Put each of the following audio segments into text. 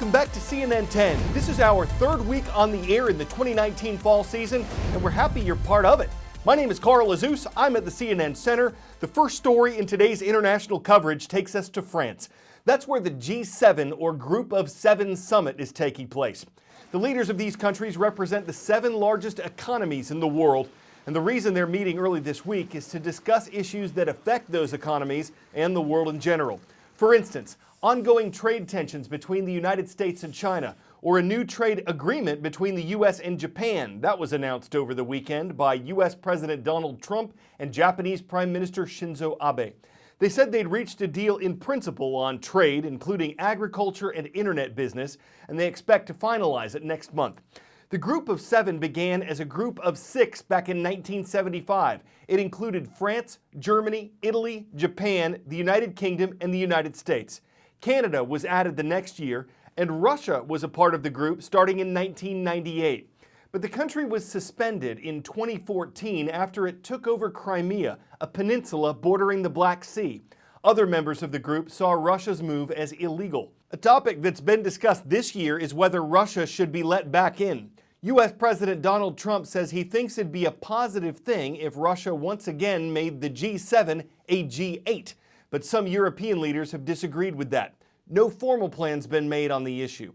Welcome back to CNN 10. This is our third week on the air in the 2019 fall season, and we're happy you're part of it. My name is Carl Azus. I'm at the CNN Center. The first story in today's international coverage takes us to France. That's where the G7, or Group of Seven Summit, is taking place. The leaders of these countries represent the 7 largest economies in the world, and the reason they're meeting early this week is to discuss issues that affect those economies and the world in general. For instance, ongoing trade tensions between the United States and China, or a new trade agreement between the U.S. and Japan. That was announced over the weekend by U.S. President Donald Trump and Japanese Prime Minister Shinzo Abe. They said they'd reached a deal in principle on trade, including agriculture and internet business, and they expect to finalize it next month. The Group of Seven began as a Group of 6 back in 1975. It included France, Germany, Italy, Japan, the United Kingdom, and the United States. Canada was added the next year, and Russia was a part of the group starting in 1998. But the country was suspended in 2014 after it took over Crimea, a peninsula bordering the Black Sea. Other members of the group saw Russia's move as illegal. A topic that's been discussed this year is whether Russia should be let back in. U.S. President Donald Trump says he thinks it'd be a positive thing if Russia once again made the G7 a G8. But some European leaders have disagreed with that. No formal plans been made on the issue.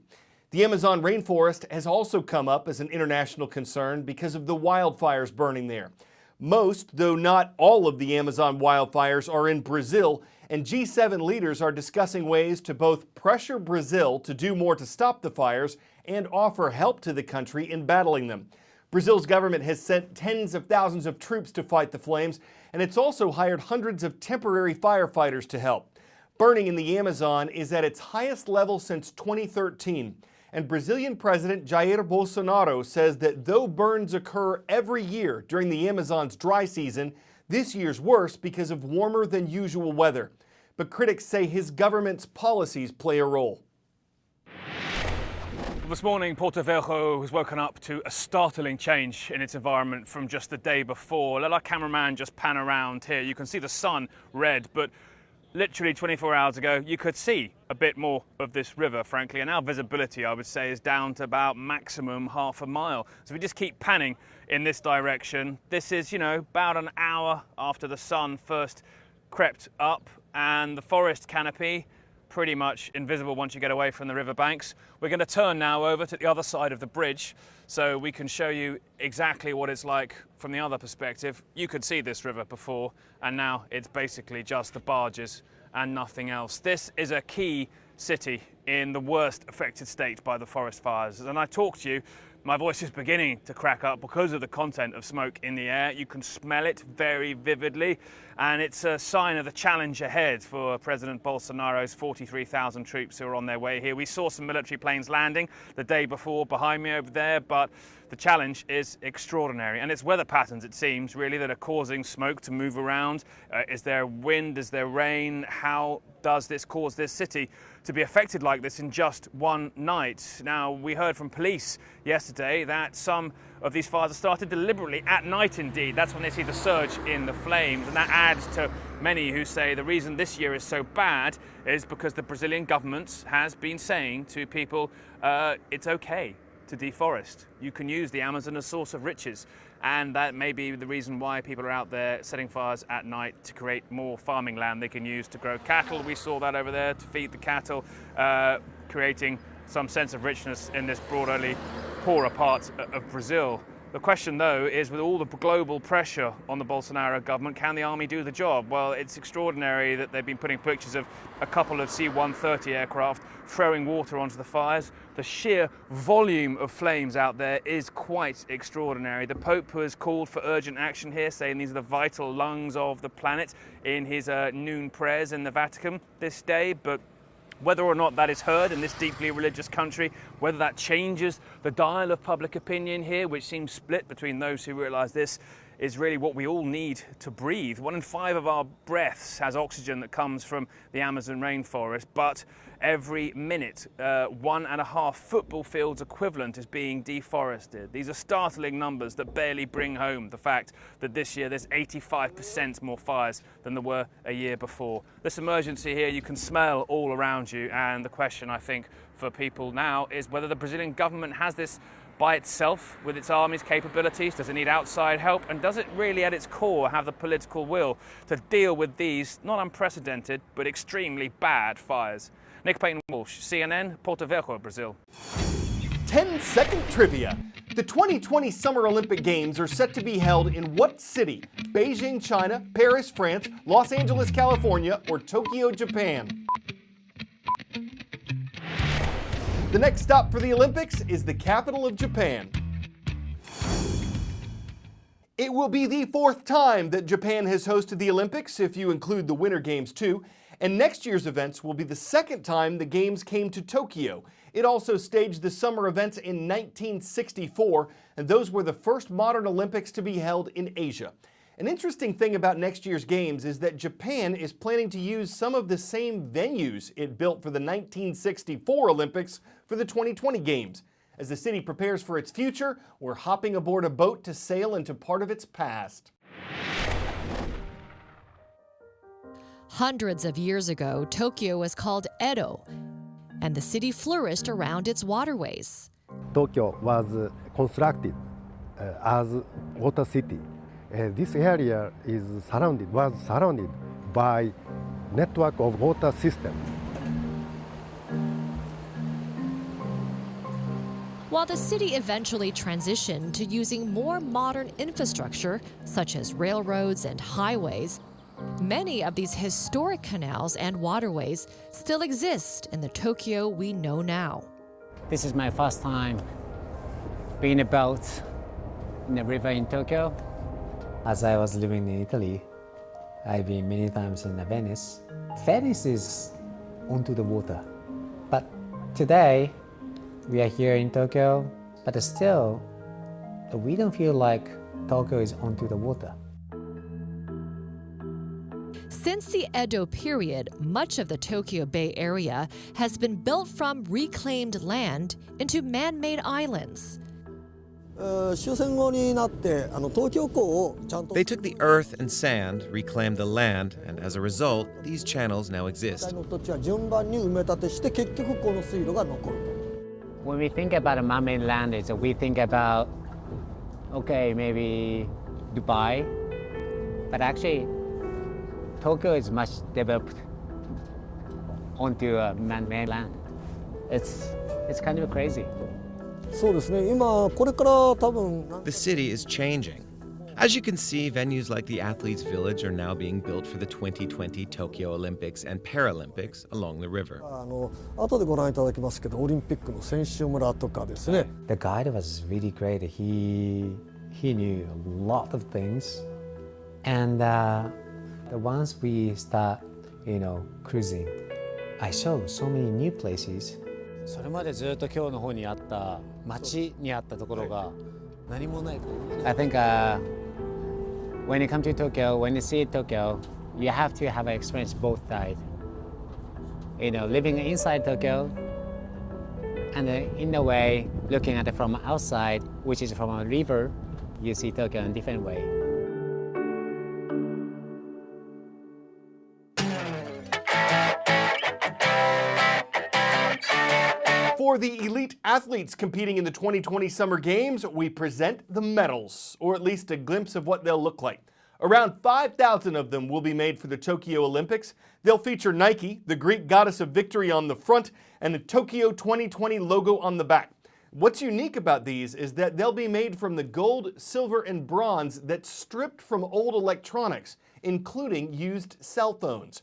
The Amazon rainforest has also come up as an international concern because of the wildfires burning there. Most, though not all, of the Amazon wildfires are in Brazil, and G7 leaders are discussing ways to both pressure Brazil to do more to stop the fires and offer help to the country in battling them. Brazil's government has sent tens of thousands of troops to fight the flames, and it's also hired hundreds of temporary firefighters to help. Burning in the Amazon is at its highest level since 2013, and Brazilian President Jair Bolsonaro says that though burns occur every year during the Amazon's dry season, this year's worse because of warmer than usual weather. But critics say his government's policies play a role. This morning, Porto Velho has woken up to a startling change in its environment from just the day before. Let our cameraman just pan around here. You can see the sun red, but literally 24 hours ago, you could see a bit more of this river, frankly, and our visibility, I would say, is down to about maximum half a mile. So we just keep panning in this direction. This is, about an hour after the sun first crept up, and the forest canopy pretty much invisible once you get away from the riverbanks. We're going to turn now over to the other side of the bridge so we can show you exactly what it's like from the other perspective. You could see this river before, and now it's basically just the barges and nothing else. This is a key city in the worst affected state by the forest fires. And I talk to you, my voice is beginning to crack up because of the content of smoke in the air. You can smell it very vividly, and it's a sign of the challenge ahead for President Bolsonaro's 43,000 troops who are on their way here. We saw some military planes landing the day before behind me over there, but the challenge is extraordinary, and it's weather patterns, it seems, really, that are causing smoke to move around. Is there wind? Is there rain? How does this cause this city to be affected like this in just one night? Now, we heard from police yesterday that some of these fires are started deliberately at night indeed. That's when they see the surge in the flames, and that adds to many who say the reason this year is so bad is because the Brazilian government has been saying to people, it's okay to deforest. You can use the Amazon as a source of riches, and that may be the reason why people are out there setting fires at night to create more farming land they can use to grow cattle. We saw that over there to feed the cattle, creating some sense of richness in this broadly poorer part of Brazil. The question, though, is with all the global pressure on the Bolsonaro government, can the army do the job? Well, it's extraordinary that they've been putting pictures of a couple of C-130 aircraft throwing water onto the fires. The sheer volume of flames out there is quite extraordinary. The Pope has called for urgent action here, saying these are the vital lungs of the planet in his noon prayers in the Vatican this day, but whether or not that is heard in this deeply religious country, whether that changes the dial of public opinion here, which seems split between those who realise this is really what we all need to breathe. 1 in 5 of our breaths has oxygen that comes from the Amazon rainforest, but every minute, 1.5 football fields equivalent is being deforested. These are startling numbers that barely bring home the fact that this year there's 85% more fires than there were a year before. This emergency here you can smell all around you, and the question I think for people now is whether the Brazilian government has this by itself with its army's capabilities. Does it need outside help? And does it really at its core have the political will to deal with these not unprecedented but extremely bad fires? Nick Payton-Walsh, CNN, Porto Velho, Brazil. 10-second trivia. The 2020 Summer Olympic Games are set to be held in what city? Beijing, China, Paris, France, Los Angeles, California, or Tokyo, Japan? The next stop for the Olympics is the capital of Japan. It will be the 4th time that Japan has hosted the Olympics, if you include the Winter Games too, and next year's events will be the 2nd time the Games came to Tokyo. It also staged the summer events in 1964, and those were the first modern Olympics to be held in Asia. An interesting thing about next year's Games is that Japan is planning to use some of the same venues it built for the 1964 Olympics for the 2020 Games. As the city prepares for its future, we're hopping aboard a boat to sail into part of its past. Hundreds of years ago, Tokyo was called Edo, and the city flourished around its waterways. Tokyo was constructed as water city. This area was surrounded by network of water system. While the city eventually transitioned to using more modern infrastructure, such as railroads and highways, many of these historic canals and waterways still exist in the Tokyo we know now. This is my first time being a boat in the river in Tokyo. As I was living in Italy, I've been many times in Venice. Venice is onto the water. But today, we are here in Tokyo, but still, we don't feel like Tokyo is onto the water. Since the Edo period, much of the Tokyo Bay Area has been built from reclaimed land into man-made islands. They took the earth and sand, reclaimed the land, and as a result, these channels now exist. When we think about a man-made land, we think about, okay, maybe Dubai, but actually, Tokyo is much developed onto a man-made land. It's kind of crazy. The city is changing. As you can see, venues like the Athletes' Village are now being built for the 2020 Tokyo Olympics and Paralympics along the river. The guide was really great. He knew a lot of things. And once we start, cruising, I saw so many new places. それまでずっと今日の方にあった町にあったところが何もない。I think when you come to Tokyo, when you see Tokyo, you have to have experience both sides. Living inside Tokyo, and in a way, looking at it from outside, which is from a river, you see Tokyo in a different way. For the elite athletes competing in the 2020 Summer Games, we present the medals, or at least a glimpse of what they'll look like. Around 5,000 of them will be made for the Tokyo Olympics. They'll feature Nike, the Greek goddess of victory, on the front, and the Tokyo 2020 logo on the back. What's unique about these is that they'll be made from the gold, silver, and bronze that's stripped from old electronics, including used cell phones.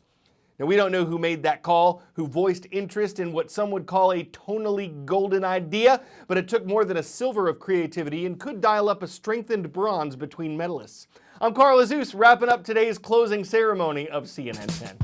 Now, we don't know who made that call, who voiced interest in what some would call a tonally golden idea, but it took more than a silver of creativity and could dial up a strengthened bronze between medalists. I'm Carl Azus, wrapping up today's closing ceremony of CNN 10.